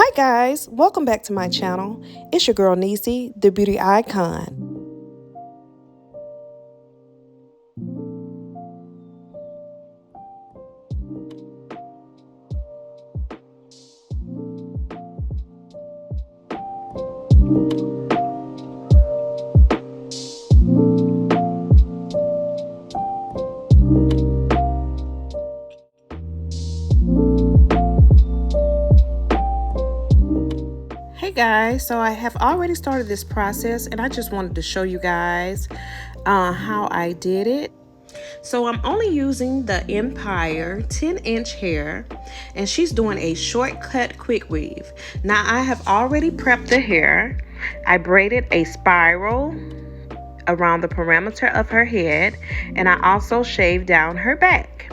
Hi guys, welcome back to my channel. It's your girl Niecy, the beauty icon. Hey guys, so I have already started this process and I just wanted to show you guys how I did it. So I'm only using the Empire 10-inch hair and she's doing a shortcut quick weave. Now I have already prepped the hair. I braided a spiral around the perimeter of her head and I also shaved down her back.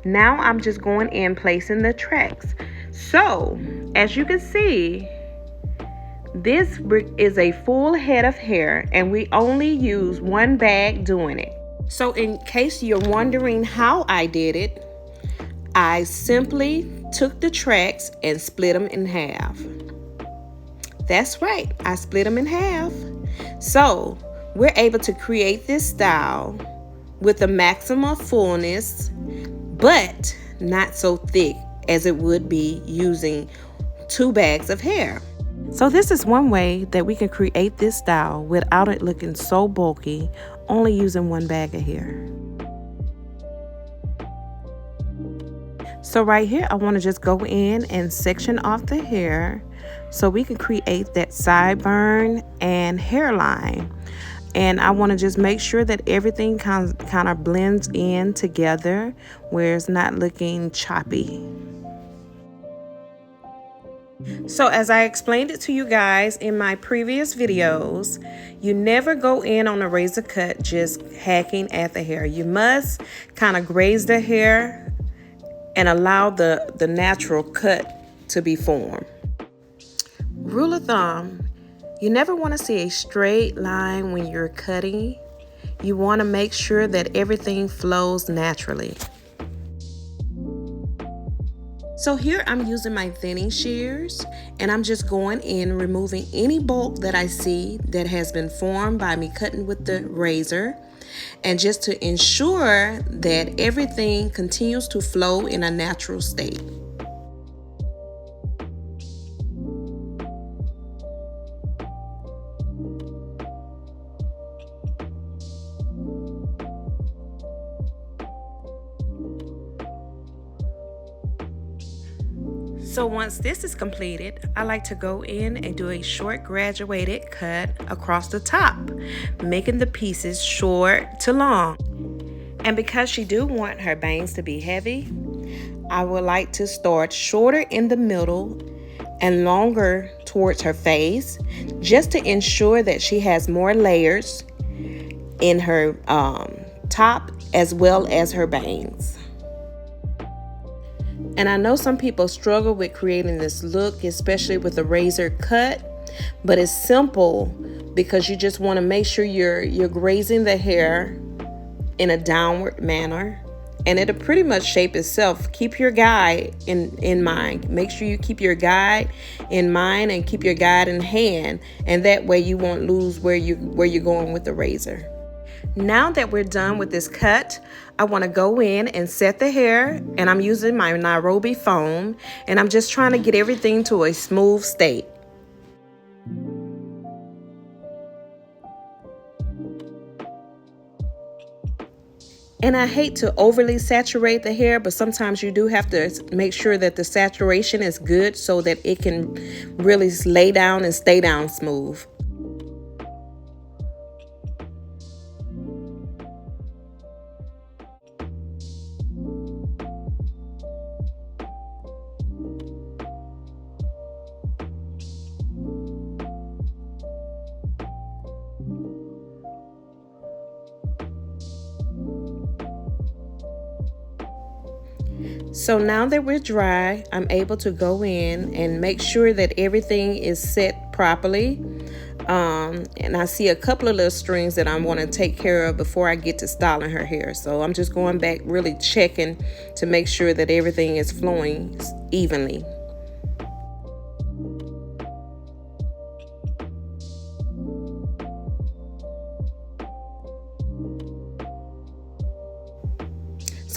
Now I'm just going in placing the tracks. So as you can see, this is a full head of hair and we only use one bag doing it. So in case you're wondering how I did it, I simply took the tracks and split them in half. That's right, I split them in half. So we're able to create this style with a maximum fullness, but not so thick as it would be using 2 bags of hair. So this is one way that we can create this style without it looking so bulky, only using 1 bag of hair. So right here, I want to just go in and section off the hair so we can create that sideburn and hairline. And I want to just make sure that everything kind of blends in together where it's not looking choppy. So as I explained it to you guys in my previous videos, you never go in on a razor cut just hacking at the hair. You must kind of graze the hair and allow the natural cut to be formed. Rule of thumb, you never want to see a straight line when you're cutting. You want to make sure that everything flows naturally. So here I'm using my thinning shears and I'm just going in removing any bulk that I see that has been formed by me cutting with the razor, and just to ensure that everything continues to flow in a natural state. So once this is completed, I like to go in and do a short graduated cut across the top, making the pieces short to long. And because she do want her bangs to be heavy, I would like to start shorter in the middle and longer towards her face, just to ensure that she has more layers in her top as well as her bangs. And I know some people struggle with creating this look, especially with a razor cut, but it's simple because you just want to make sure you're grazing the hair in a downward manner, and it'll pretty much shape itself. Keep your guide in mind. Make sure you keep your guide in mind and keep your guide in hand, and that way you won't lose where you're going with the razor. Now that we're done with this cut, I want to go in and set the hair, and I'm using my Nairobi foam, and I'm just trying to get everything to a smooth state. And I hate to overly saturate the hair, but sometimes you do have to make sure that the saturation is good so that it can really lay down and stay down smooth. So now that we're dry, I'm able to go in and make sure that everything is set properly. And I see a couple of little strings that I want to take care of before I get to styling her hair. So I'm just going back, really checking to make sure that everything is flowing evenly.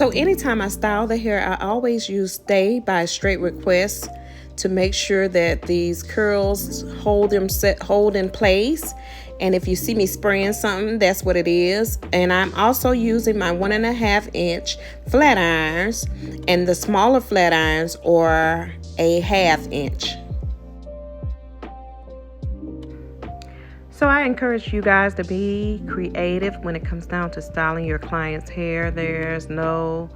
So anytime I style the hair, I always use Stay by Straight Request to make sure that these curls hold in place. And if you see me spraying something, that's what it is. And I'm also using my 1.5 inch flat irons, and the smaller flat irons are a 1/2 inch. So I encourage you guys to be creative when it comes down to styling your client's hair. There's no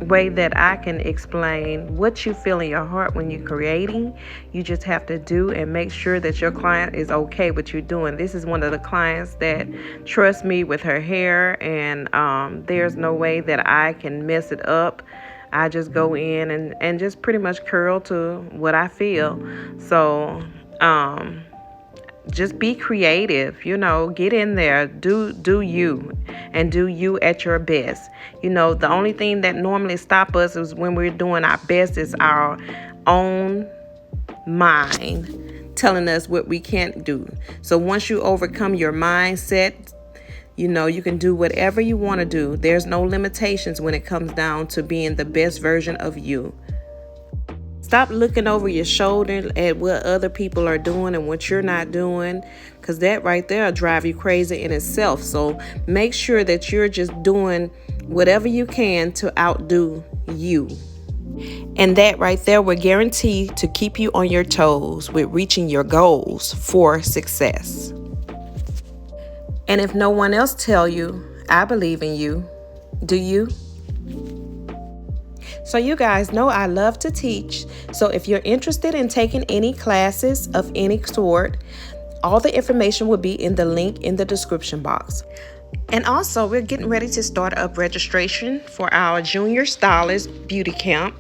way that I can explain what you feel in your heart when you're creating. You just have to do and make sure that your client is okay with you doing. This is one of the clients that trusts me with her hair, and there's no way that I can mess it up. I just go in and just pretty much curl to what I feel. So just be creative, get in there, do you, and do you at your best. The only thing that normally stop us is when we're doing our best is our own mind telling us what we can't do. So once you overcome your mindset, you can do whatever you want to do. There's no limitations when it comes down to being the best version of you. Stop looking over your shoulder at what other people are doing and what you're not doing, because that right there will drive you crazy in itself. So make sure that you're just doing whatever you can to outdo you. And that right there will guarantee to keep you on your toes with reaching your goals for success. And if no one else tell you, I believe in you. Do you? So you guys know I love to teach. So if you're interested in taking any classes of any sort, all the information will be in the link in the description box. And also, we're getting ready to start up registration for our Junior Stylist Beauty Camp,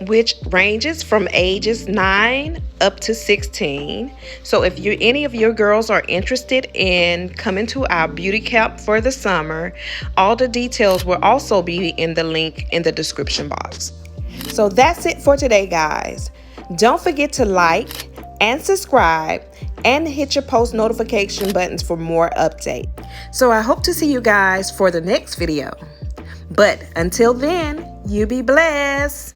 which ranges from ages 9 up to 16. So if any of your girls are interested in coming to our beauty camp for the summer, all the details will also be in the link in the description box. So that's it for today, guys. Don't forget to like and subscribe and hit your post notification buttons for more updates. So I hope to see you guys for the next video. But until then, you be blessed.